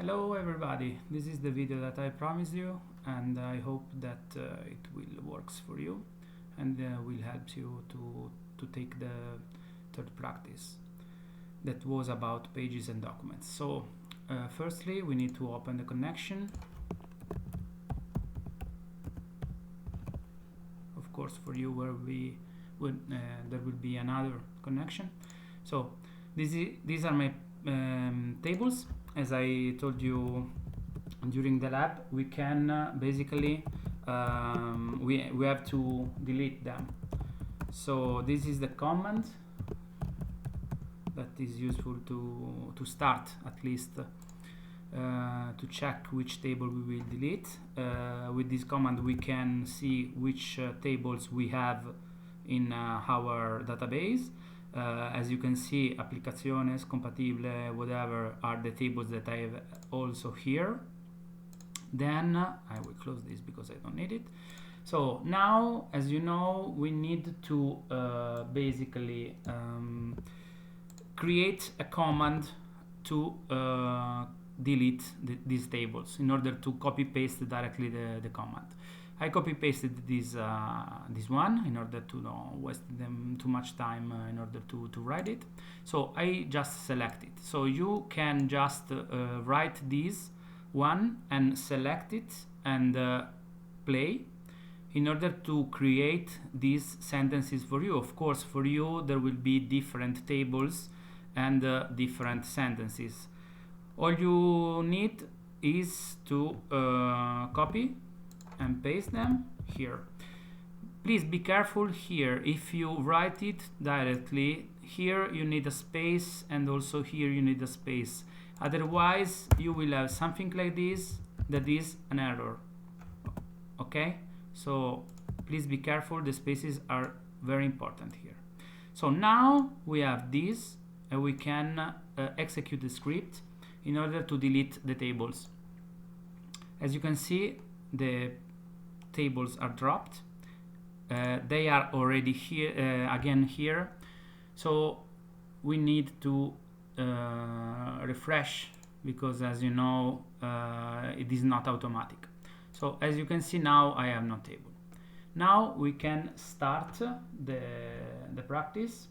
Hello everybody, this is the video that I promised you, and I hope that it will works for you and will help you to take the third practice that was about pages and documents. So firstly we need to open the connection. Of course for you there will be another connection. So these are my tables. As I told you during the lab, we can basically we have to delete them. So this is the command that is useful to start at least to check which table we will delete. With this command we can see which tables we have in our database. As you can see, applicaciones, compatible, whatever are the tables that I have also here. Then I will close this because I don't need it. So now, as you know, we need to basically create a command to delete these tables in order to copy paste directly the command. I copy pasted this one in order to not waste them too much time in order to write it. So I just select it. So you can just write this one and select it and play in order to create these sentences for you. Of course, for you there will be different tables and different sentences. All you need is to copy and paste them here. Please be careful here. If you write it directly, here you need a space and also here you need a space. Otherwise you will have something like this that is an error. Okay, so please be careful, the spaces are very important here. So now we have this and we can execute the script in order to delete the tables. As you can see, the tables are dropped. They are already here again here. So we need to refresh because, as you know, it is not automatic. So as you can see, now I have no table. Now we can start the practice.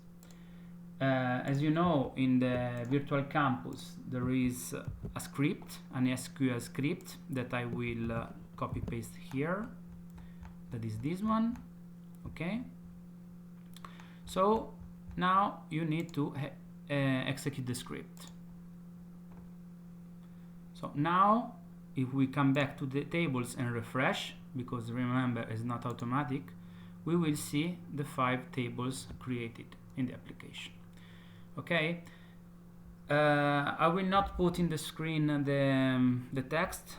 As you know, in the virtual campus there is a script, an SQL script that I will copy paste here. That is this one. Okay, so now you need to execute the script. So now if we come back to the tables and refresh, because remember it's not automatic, we will see the 5 tables created in the application. Okay, I will not put in the screen the text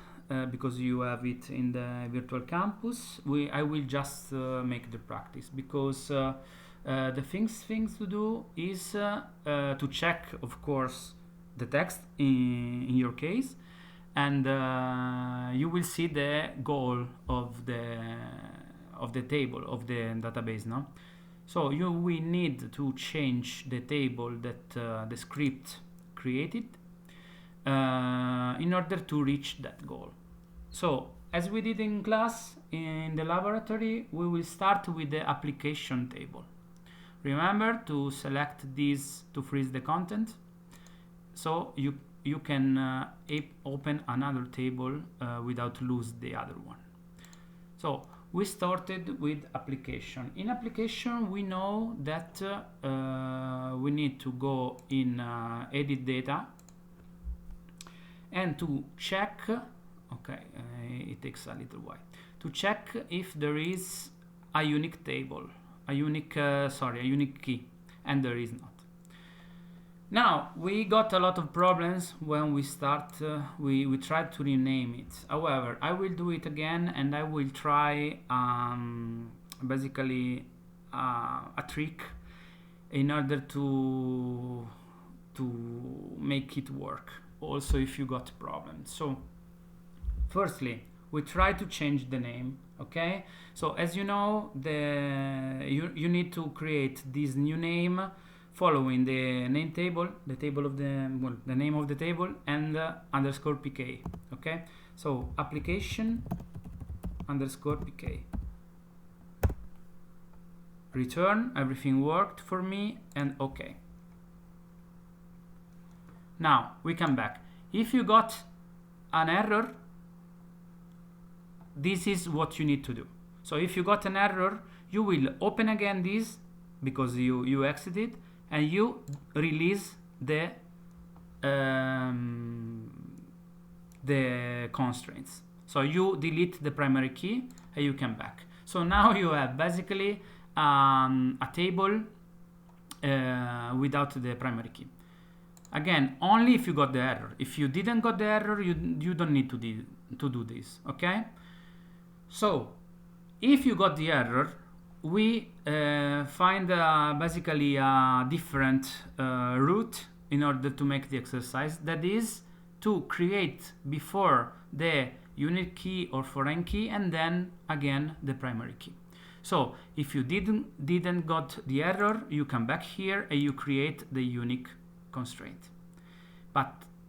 because you have it in the virtual campus. I will just make the practice because the things to do is to check, of course, the text in your case, and you will see the goal of the table of the database. No, so we need to change the table that the script created in order to reach that goal. So as we did in class, in the laboratory, we will start with the application table. Remember to select this to freeze the content, so you can open another table without lose the other one. So we started with application. In application we know that we need to go in edit data and to check, okay, it takes a little while, to check if there is a unique table, a unique key, and there is not. Now we got a lot of problems when we start, we tried to rename it. However, I will do it again and I will try basically a trick in order to make it work also if you got problems. So firstly we try to change the name. Okay, so as you know, you need to create this new name following the name table, the table of the, well, the name of the table, and underscore pk. Okay, so application underscore pk. Return, everything worked for me, and okay. Now we come back. If you got an error, this is what you need to do. So if you got an error, you will open again this because you exited, and you release the constraints. So you delete the primary key and you come back. So now you have basically a table without the primary key. Again, only if you got the error. If you didn't got the error, you don't need to do this. Okay. So if you got the error, we find basically a different route in order to make the exercise. That is to create before the unique key or foreign key, and then again the primary key. So if you didn't got the error, you come back here and you create the unique constraint.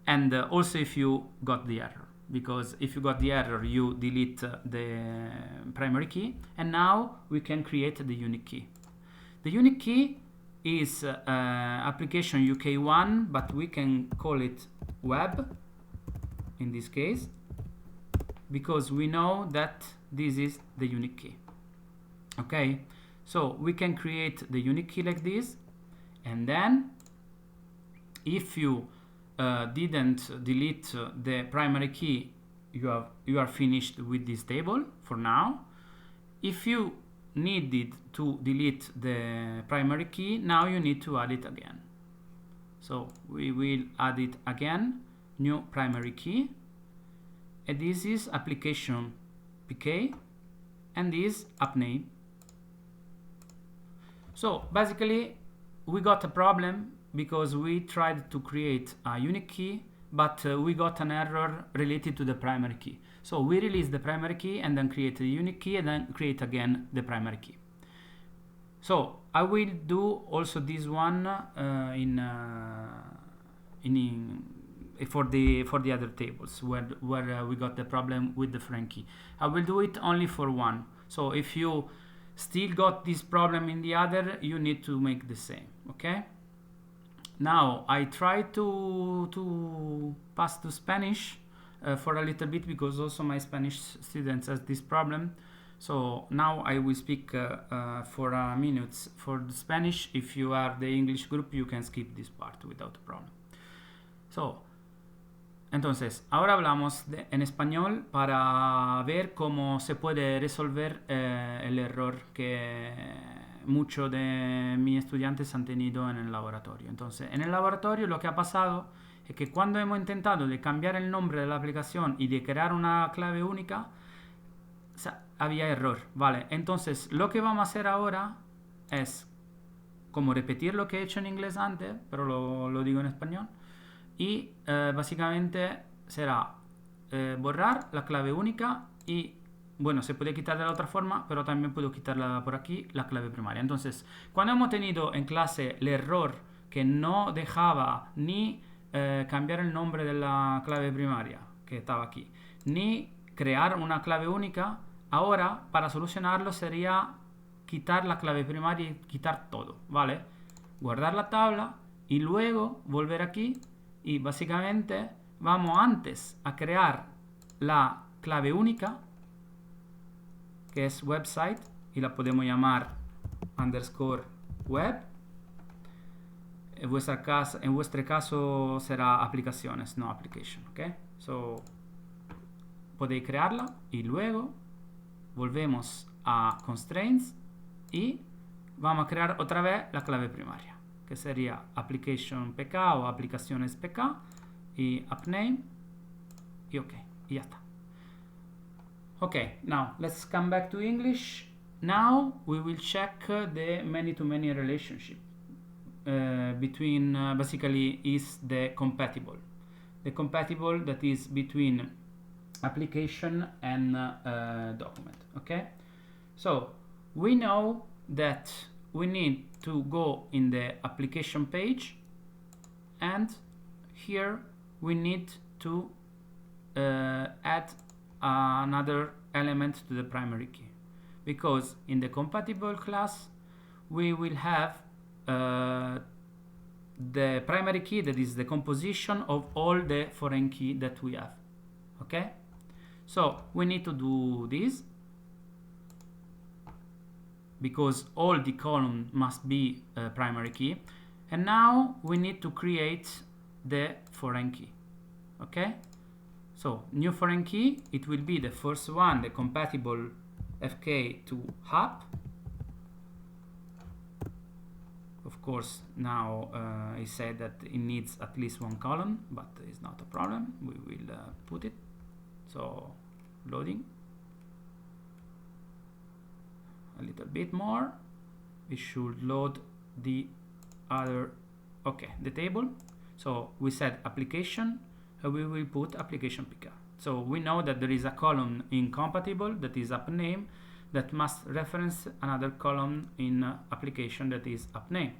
And also if you got the error, because if you got the error, you delete the primary key, and now we can create the unique key. The unique key is application UK1, but we can call it web in this case, because we know that this is the unique key. Okay, so we can create the unique key like this, and then if you didn't delete the primary key, you are finished with this table for now. If you needed to delete the primary key, now you need to add it again. So we will add it again, new primary key, and this is application pk, and this app name. So basically we got a problem because we tried to create a unique key, but we got an error related to the primary key. So we release the primary key and then create a unique key and then create again the primary key. So I will do also this one for the other tables where we got the problem with the foreign key. I will do it only for one. So if you still got this problem in the other, you need to make the same. Okay. Now I try to pass to Spanish for a little bit, because also my Spanish students has this problem. So now I will speak for a minute for the Spanish. If you are the English group, you can skip this part without a problem. So, entonces, ahora hablamos en español para ver cómo se puede resolver el error que muchos de mis estudiantes han tenido en el laboratorio. Entonces, en el laboratorio lo que ha pasado es que cuando hemos intentado de cambiar el nombre de la aplicación y de crear una clave única, había error, ¿vale? Entonces, lo que vamos a hacer ahora es como repetir lo que he hecho en inglés antes, pero lo digo en español. Y básicamente será borrar la clave única y, bueno, se puede quitar de la otra forma, pero también puedo quitarla por aquí, la clave primaria. Entonces, cuando hemos tenido en clase el error que no dejaba ni cambiar el nombre de la clave primaria, que estaba aquí, ni crear una clave única, ahora para solucionarlo sería quitar la clave primaria y quitar todo, ¿vale? Guardar la tabla y luego volver aquí y básicamente vamos antes a crear la clave única, que es website, y la podemos llamar underscore web. En vuestro caso será aplicaciones, no application, ¿ok? So, podéis crearla y luego volvemos a constraints y vamos a crear otra vez la clave primaria, que sería application pk o aplicaciones pk y appname y ok, y ya está. Okay, now let's come back to English. Now we will check the many-to-many relationship between basically is the compatible that is between application and document. Okay, so we know that we need to go in the application page, and here we need to add another element to the primary key, because in the compatible class we will have the primary key, that is the composition of all the foreign key that we have. Okay, so we need to do this, because all the column must be a primary key, and now we need to create the foreign key. Okay, so new foreign key, it will be the first one, the compatible fk to app. Of course, now it said that it needs at least one column, but it's not a problem. We will put it. So loading a little bit more. We should load the other, okay, the table. So we said application, and we will put application picker. So we know that there is a column in compatible that is app name that must reference another column in application that is app name.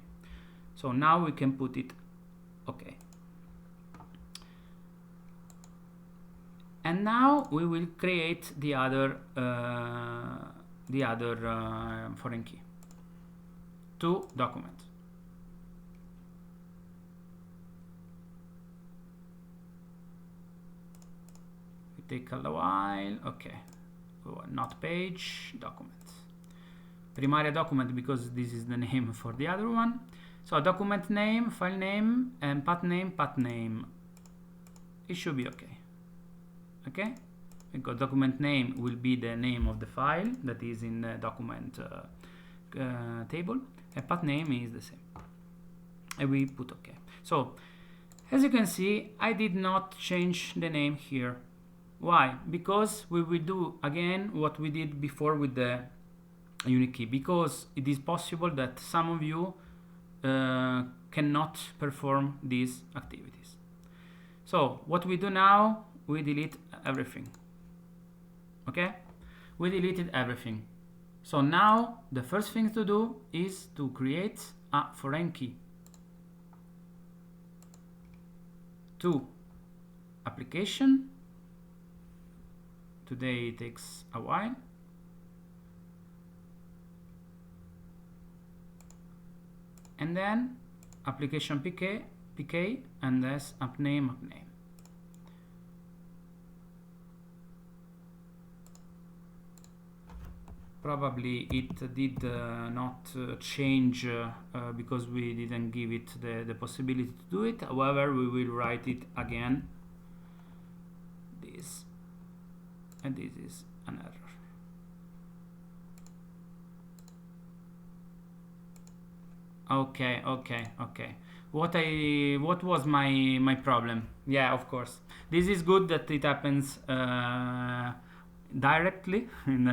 So now we can put it okay. And now we will create the other foreign key to document. It take a while. Okay, not page, document. Primaria document, because this is the name for the other one. So document name, file name, and path name. It should be okay. Okay, because document name will be the name of the file that is in the document table, and path name is the same, and we put okay. So as you can see, I did not change the name here. Why? Because we will do again what we did before with the unique key, because it is possible that some of you cannot perform these activities. So what we do now, we delete everything. Okay, we deleted everything. So now the first thing to do is to create a foreign key to application. Today it takes a while. And then application pk, and that's app name. Probably it did not change because we didn't give it the possibility to do it. However, we will write it again. This, and this is an error. Okay. What was my problem? Yeah, of course. This is good that it happens directly in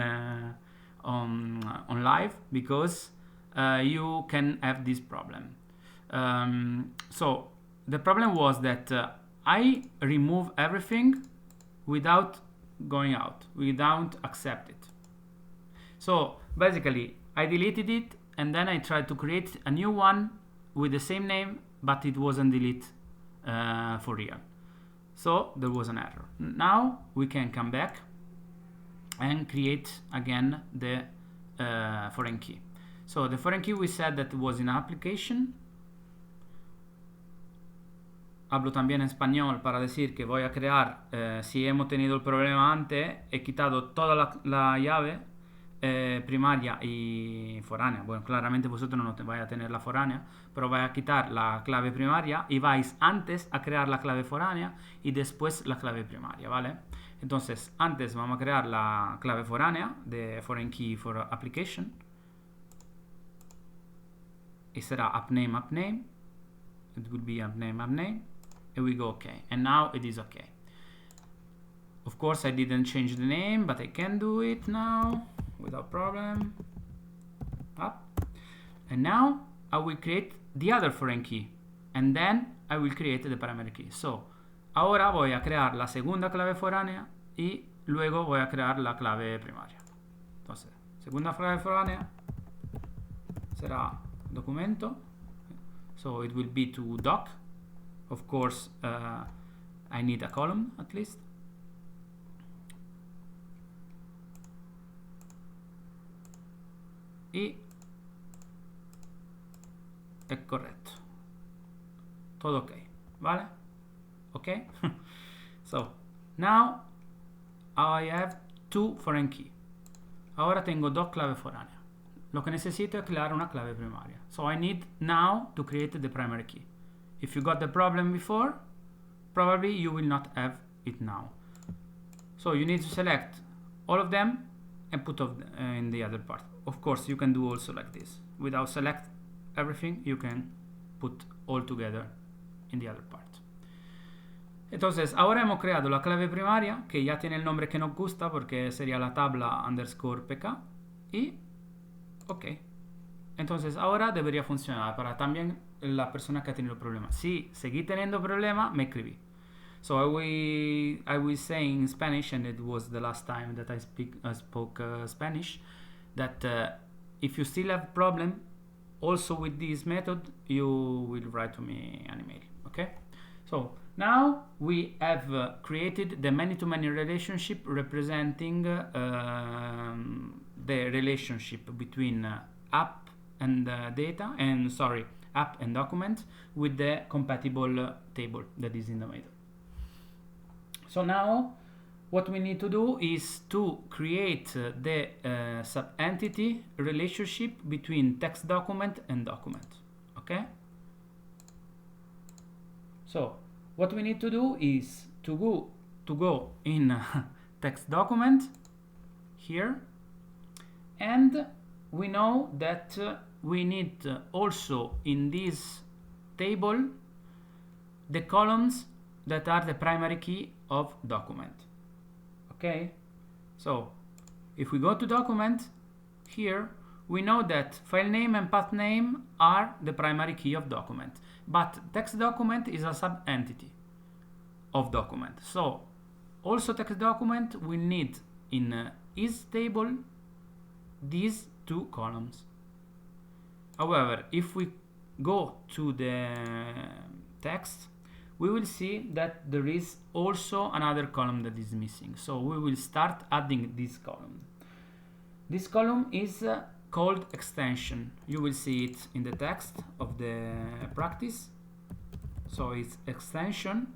on live, because you can have this problem. So the problem was that I remove everything without going out, without accept it. So basically I deleted it, and then I tried to create a new one with the same name, but it wasn't deleted for real. So there was an error. Now we can come back and create again the foreign key. So the foreign key, we said that was in application. Hablo también en español para decir que voy a crear, si hemos tenido el problema antes, he quitado toda la llave primaria y foránea. Bueno, claramente vosotros no vais a tener la foránea, pero vais a quitar la clave primaria y vais antes a crear la clave foránea y después la clave primaria, ¿vale? Entonces, antes vamos a crear la clave foránea de foreign key for application, y será appname. It will be appname, and we go okay, and now it is okay. Of course, I didn't change the name, but I can do it now without problem. Up. And now I will create the other foreign key, and then I will create the primary key. So ahora voy a crear la segunda clave foránea y luego voy a crear la clave primaria. Entonces, segunda clave foránea sarà documento, so it will be to doc. Of course, I need a column at least. E è corretto, todo ok, vale? Ok. So now I have two foreign key. Ahora tengo dos claves foráneas. Lo que necesito es crear una clave primaria. So I need now to create the primary key. If you got the problem before, probably you will not have it now. So you need to select all of them and put in the other part. Of course, you can do also like this. Without select everything, you can put all together in the other part. Entonces, ahora hemos creado la clave primaria, que ya tiene el nombre que nos gusta, porque sería la tabla _pk. Y, ok. Entonces, ahora debería funcionar para también la persona que ha tenido problemas. Si seguí teniendo problemas, me escribí. So I will say in Spanish, and it was the last time that I spoke Spanish, that if you still have problem, also with this method, you will write to me an email. Okay? So now we have created the many-to-many relationship representing the relationship between app and data, and app and document with the compatible table that is in the middle. So now what we need to do is to create the sub-entity relationship between text document and document. Okay? So what we need to do is to go in text document here, and we know that we need also in this table the columns that are the primary key of document. Okay, so if we go to document here, we know that file name and path name are the primary key of document, but text document is a sub-entity of document. So also text document will need in is table these two columns. However, if we go to the text, we will see that there is also another column that is missing. So we will start adding this column. This column is called extension. You will see it in the text of the practice. So it's extension.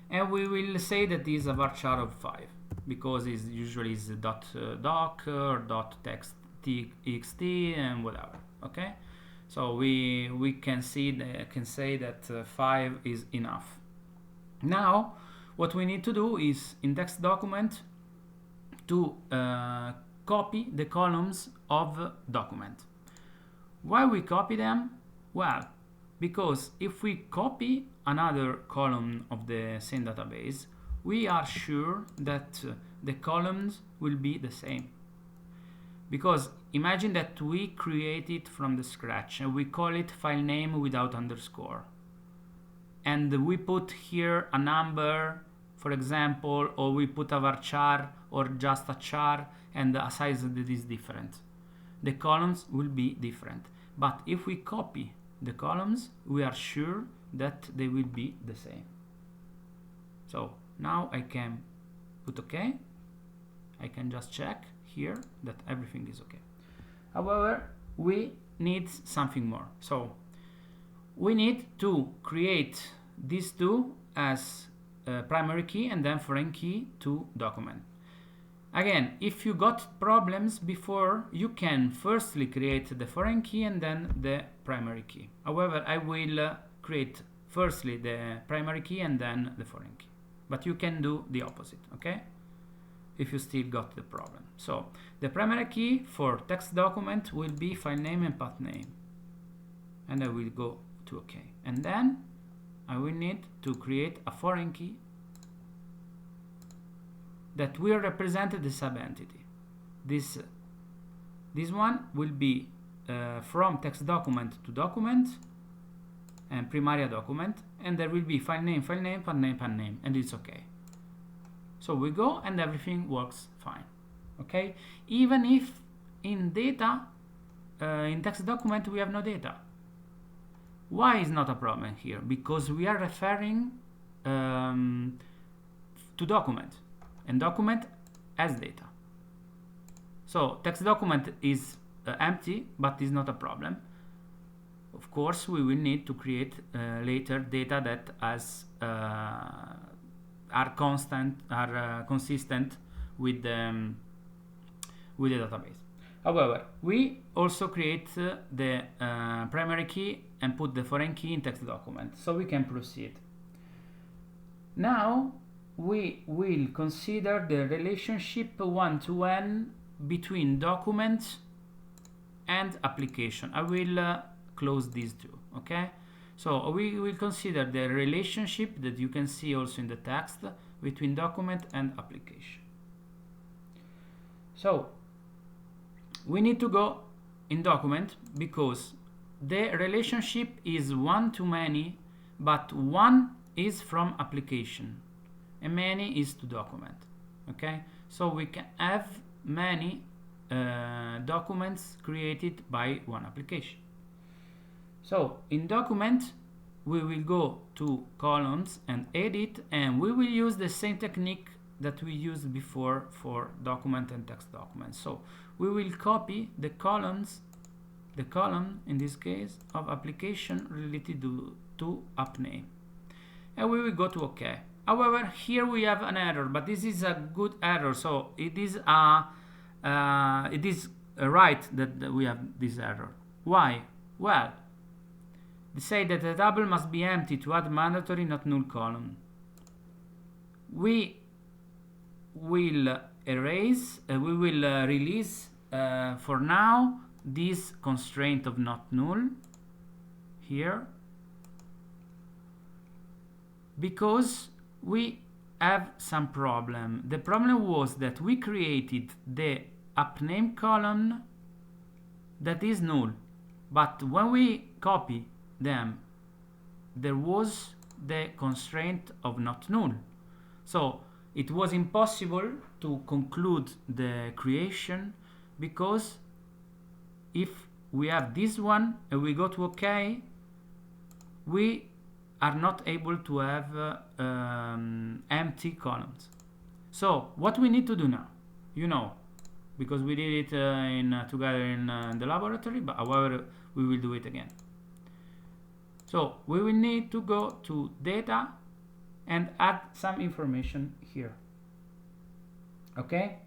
And we will say that this is a varchar of 5 because it usually is .doc or .txt and whatever. Okay? So we can say that 5 is enough. Now, what we need to do is in text document to copy the columns of document. Why we copy them? Well, because if we copy another column of the same database, we are sure that the columns will be the same. Because imagine that we create it from the scratch and we call it file name without underscore. And we put here a number, for example, or we put a varchar or just a char and a size that is different. The columns will be different. But if we copy the columns, we are sure that they will be the same. So now I can put OK. I can just check here that everything is okay. However, we need something more. So we need to create these two as primary key and then foreign key to document. Again, if you got problems before, you can firstly create the foreign key and then the primary key. However, I will create firstly the primary key and then the foreign key. But you can do the opposite, okay? If you still got the problem. So the primary key for text document will be file name and path name. And I will go to OK. And then I will need to create a foreign key that will represent the sub-entity. This one will be from text document to document and primaria document, and there will be file name, path name, and it's okay. So we go and everything works fine. Okay? Even if in data in text document we have no data. Why is not a problem here? Because we are referring to document, and document has data. So text document is empty, but is not a problem. Of course, we will need to create later data that has are consistent with the database. However, we also create the primary key and put the foreign key in text document, so we can proceed. Now we will consider the relationship one-to-one between document and application. I will close these two, okay? So we will consider the relationship that you can see also in the text between document and application. So we need to go in document because the relationship is one-to-many, but one is from application and many is to document, okay? So we can have many documents created by one application. So in document we will go to columns and edit, and we will use the same technique that we used before for document and text documents. So we will copy the columns, the column in this case of application related to app name, and we will go to OK. However, here we have an error, but this is a good error, so it is right that we have this error. Why? Well, they say that the table must be empty to add mandatory, not null column. We will erase, we will release for now this constraint of not null here, because we have some problem. The problem was that we created the app name column that is null, but when we copy them there was the constraint of not null, so it was impossible to conclude the creation, because if we have this one and we go to OK, we are not able to have empty columns. So what we need to do now, you know, because we did it together in the laboratory, but however we will do it again. So we will need to go to data and add some information here. Okay,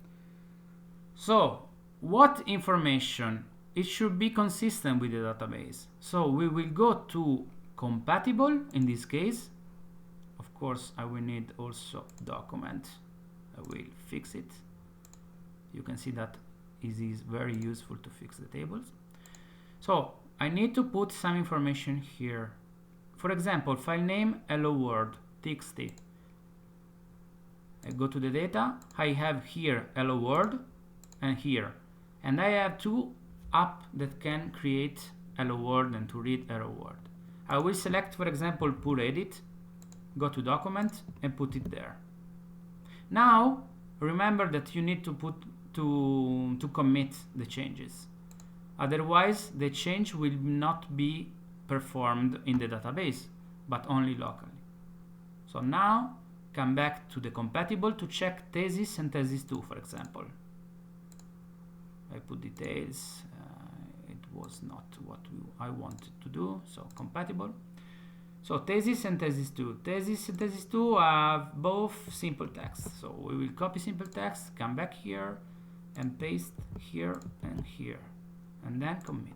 so what information? It should be consistent with the database, so we will go to compatible in this case. Of course I will need also document. I will fix it. You can see that it is very useful to fix the tables. So I need to put some information here. For example, file name hello world txt. I go to the data. I have here hello world and here, and I have two apps that can create hello world and to read hello world. I will select, for example, pull edit, go to document and put it there. Now remember that you need to put to commit the changes, otherwise the change will not be performed in the database but only locally. So now come back to the compatible to check thesis and thesis 2, for example. I put details, it was not what I wanted to do, so compatible. So thesis and thesis 2. Thesis and thesis 2 have both simple text, so we will copy simple text, come back here and paste here and here, and then commit.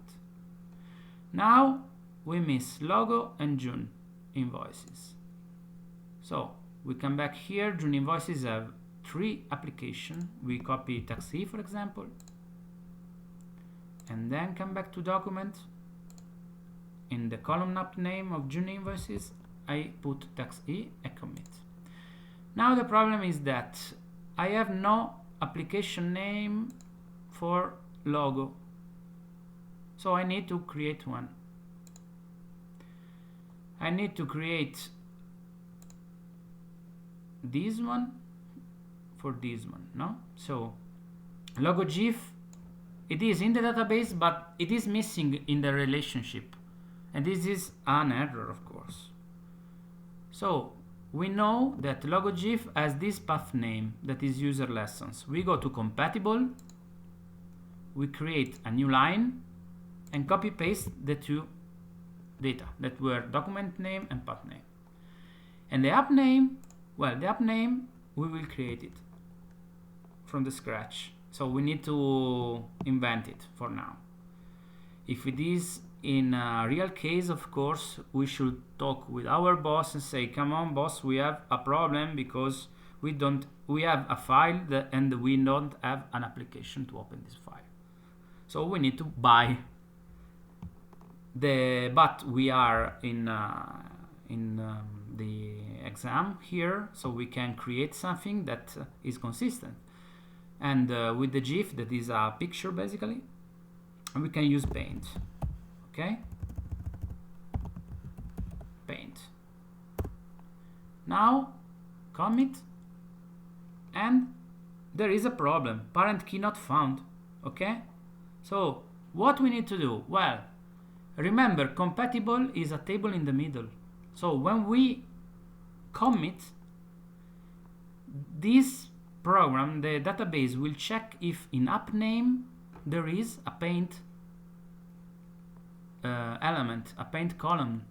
Now we miss logo and June invoices. So we come back here. June invoices have 3 applications. We copy tax E, for example, and then come back to document. In the column app name of June invoices, I put tax E and commit. Now the problem is that I have no application name for logo, so I need to create one. I need to create this one for this one, no? So logo GIF It is in the database, but it is missing in the relationship. And this is an error, of course. So we know that LogoGIF has this path name that is user lessons. We go to compatible, we create a new line, and copy paste the two data that were document name and path name. And the app name, well, the app name, we will create it from the scratch. So we need to invent it for now. If it is in a real case, of course, we should talk with our boss and say, come on, boss, we have a problem because we have a file and we don't have an application to open this file. So we need to buy but we are in the exam here, so we can create something that is consistent. And with the GIF, that is a picture basically, and we can use Paint. Okay, Paint. Now commit, and there is a problem, parent key not found. Okay, so what we need to do? Well, remember, compatible is a table in the middle. So when we commit, this program, the database, will check if in app name there is a Paint element, a Paint column,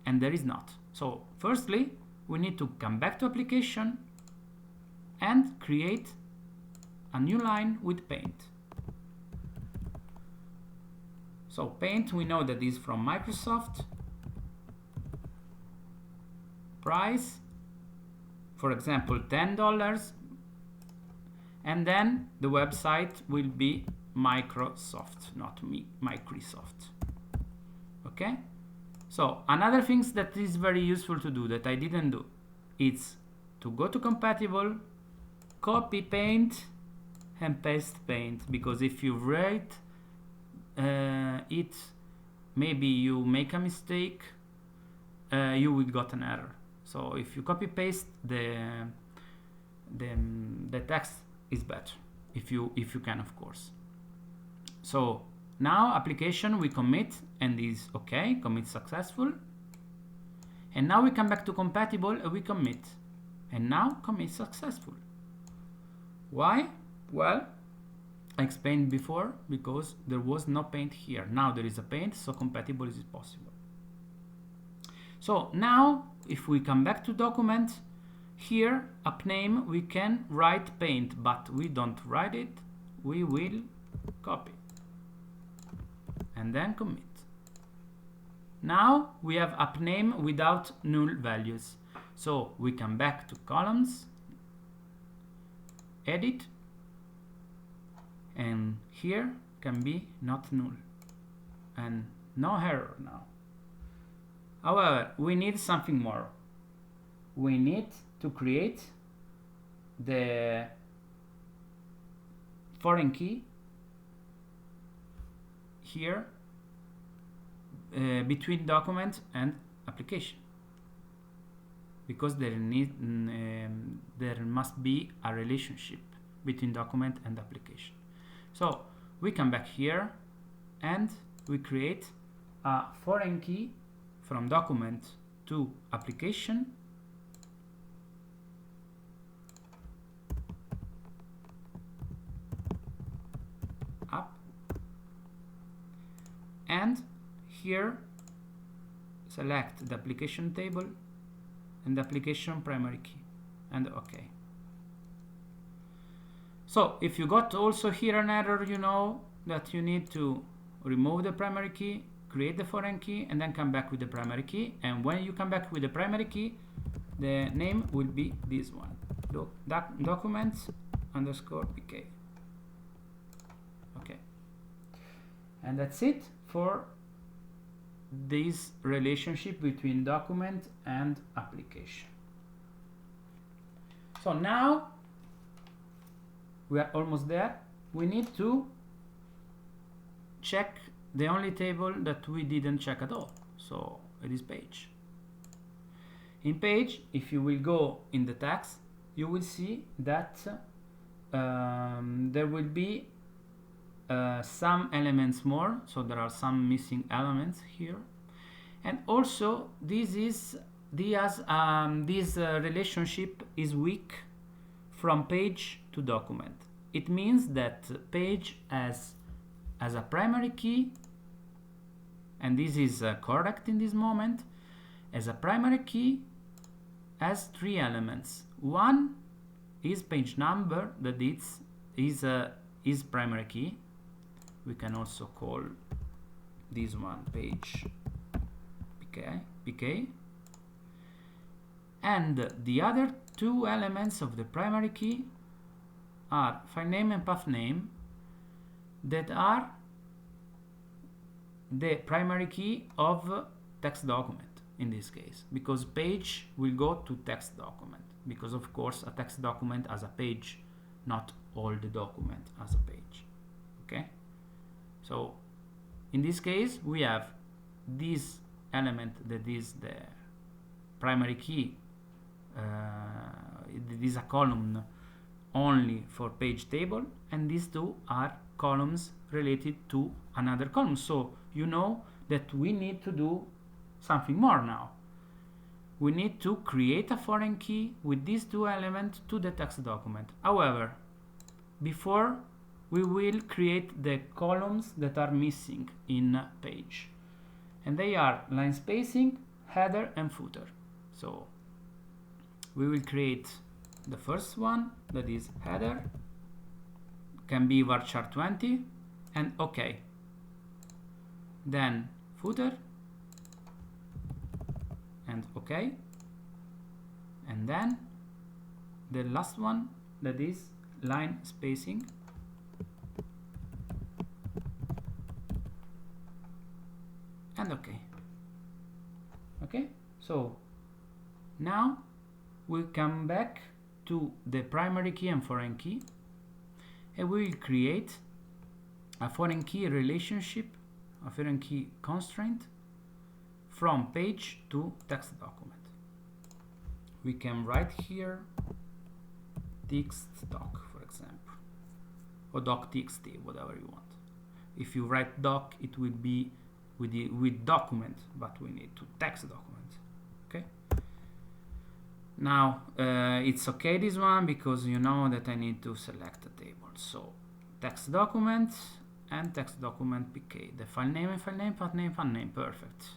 and there is not. So firstly, we need to come back to application and create a new line with Paint. So Paint, we know that is from Microsoft. Price, for example, $10, and then the website will be Microsoft, not Microsoft. Okay, so another thing that is very useful to do that I didn't do, it's to go to compatible, copy Paint and paste Paint, because if you write it, maybe you make a mistake, you will get an error. So if you copy paste, the text is better, if you can, of course. So now application, we commit and is okay, commit successful. And now we come back to compatible and we commit, and now commit successful. Why? Well, I explained before, because there was no Paint here. Now there is a Paint, so compatible is possible. So now if we come back to document, here app name, we can write Paint, but we don't write it, we will copy and then commit. Now we have app name without null values. So we come back to columns, edit, and here can be not null and no error now. However, we need something more. We need to create the foreign key here between document and application, because there must be a relationship between document and application. So we come back here and we create a foreign key from document to application, up, and here select the application table and the application primary key, and OK. So if you got also here an error, you know that you need to remove the primary key, create the foreign key, and then come back with the primary key. And when you come back with the primary key, the name will be this one, documents underscore pk. Okay, and that's it for this relationship between document and application. So now we are almost there. We need to check the only table that we didn't check at all. So it is page. In page, if you will go in the text, you will see that there will be some elements more, so there are some missing elements here. And also this relationship is weak from page to document. It means that page as a primary key, and this is correct in this moment, as a primary key has three elements. One is page number, that is primary key. We can also call this one page pk. And the other two elements of the primary key are file name and path name, that are the primary key of text document in this case, because page will go to text document, because of course a text document has a page, not all the document has a page. Okay, so in this case we have this element that is the primary key. It is a column only for page table, and these two are columns related to another column. So you know that we need to do something more now. We need to create a foreign key with these two elements to the text document. However, before we will create the columns that are missing in page, and they are line spacing, header and footer. So we will create the first one, that is header, can be varchar 20 and OK. Then footer and OK, and then the last one, that is line spacing, and OK. Okay, so now we come back to the primary key and foreign key, and we will create a foreign key relationship, a foreign key constraint from page to text document. We can write here text doc, for example, or doc.txt, whatever you want. If you write doc, it will be with document, but we need to text document. Okay. Now it's okay this one, because you know that I need to select a table. So text document and text document pk, the file name and file name, path name, path name, perfect.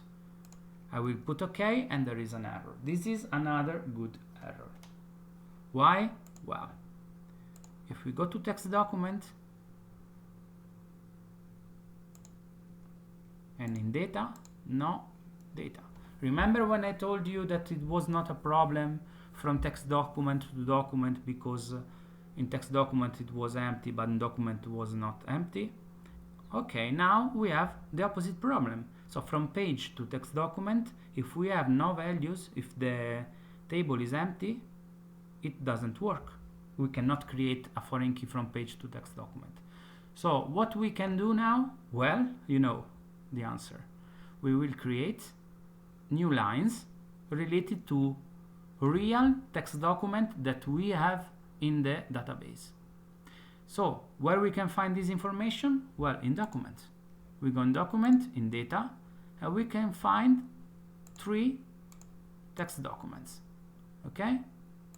I will put OK, and there is an error. This is another good error. Why? Well, if we go to text document and in data, no data. Remember when I told you that it was not a problem from text document to document, because in text document it was empty, but in document it was not empty? Okay, now we have the opposite problem. So from page to text document, if we have no values, if the table is empty, it doesn't work. We cannot create a foreign key from page to text document. So what we can do now? Well, you know the answer. We will create new lines related to real text document that we have in the database. So where we can find this information? Well, in document. We go in document, in data, and we can find 3 text documents. Okay?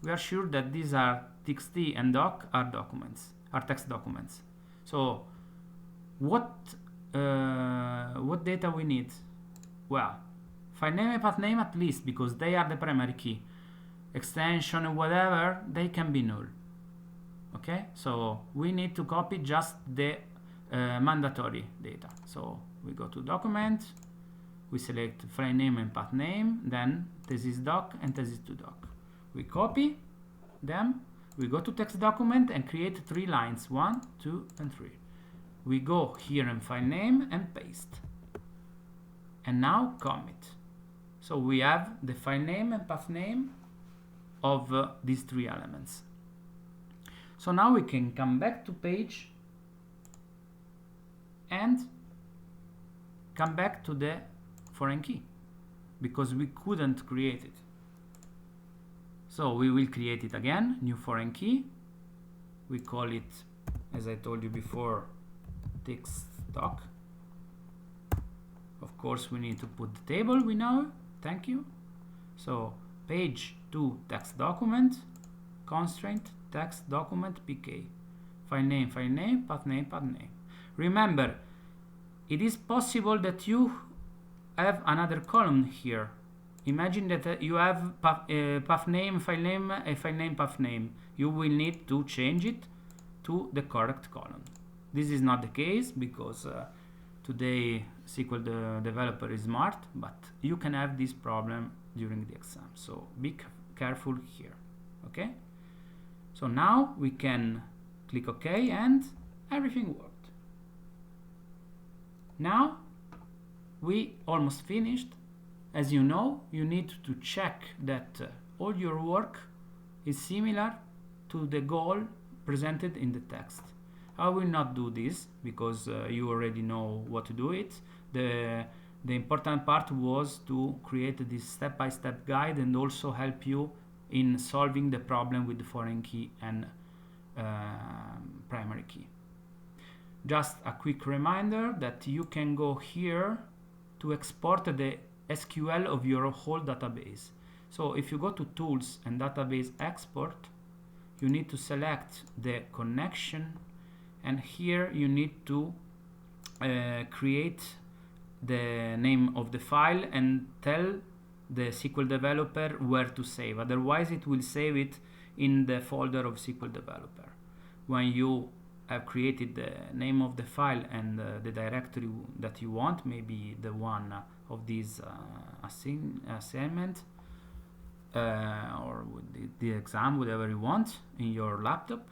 We are sure that these are txt and doc are text documents. So what data we need? Well, file name and path name at least, because they are the primary key. Extension and whatever, they can be null. Okay, so we need to copy just the mandatory data. So we go to document, we select file name and path name, then thesis doc and thesis2 doc. We copy them, we go to text document and create 3 lines, 1, 2, and 3. We go here in file name and paste. And now commit. So we have the file name and path name of these 3 elements. So now we can come back to page and come back to the foreign key, because we couldn't create it. So we will create it again, new foreign key. We call it, as I told you before, text doc. Of course, we need to put the table we know. Thank you. So page to text document, constraint text document pk, file name, path name, path name. Remember, it is possible that you have another column here. Imagine that you have path name, file name, file name, path name. You will need to change it to the correct column. This is not the case because today SQL developer is smart, but you can have this problem during the exam. So be careful here. Okay? So now we can click OK and everything worked. Now we almost finished. As you know, you need to check that all your work is similar to the goal presented in the text. I will not do this because you already know what to do it. The important part was to create this step-by-step guide and also help you in solving the problem with the foreign key and primary key. Just a quick reminder that you can go here to export the SQL of your whole database. So if you go to Tools and Database Export, you need to select the connection, and here you need to create the name of the file and tell the SQL developer where to save. Otherwise, it will save it in the folder of SQL developer. When you have created the name of the file and the directory that you want, maybe the one of this assignment or the exam, whatever you want in your laptop.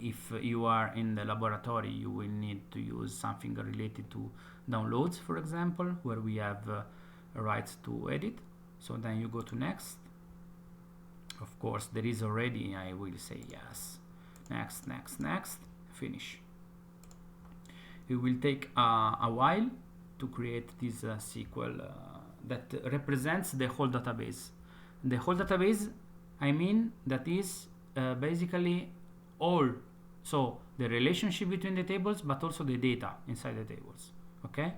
If you are in the laboratory, you will need to use something related to downloads, for example, where we have rights to edit. So then you go to next. Of course, there is already, I will say yes. Next, next, next, finish. It will take a while to create this SQL that represents the whole database. The whole database, I mean, that is basically all, so the relationship between the tables, but also the data inside the tables. Okay?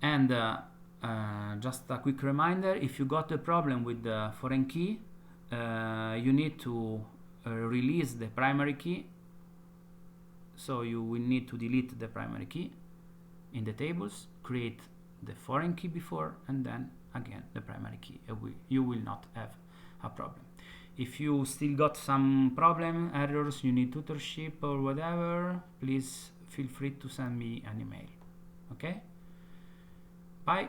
And just a quick reminder, if you got a problem with the foreign key, you need to release the primary key. So you will need to delete the primary key in the tables, create the foreign key before, and then again the primary key. You will not have a problem. If you still got some problem, errors, you need tutorship or whatever, please feel free to send me an email. Okay? Bye.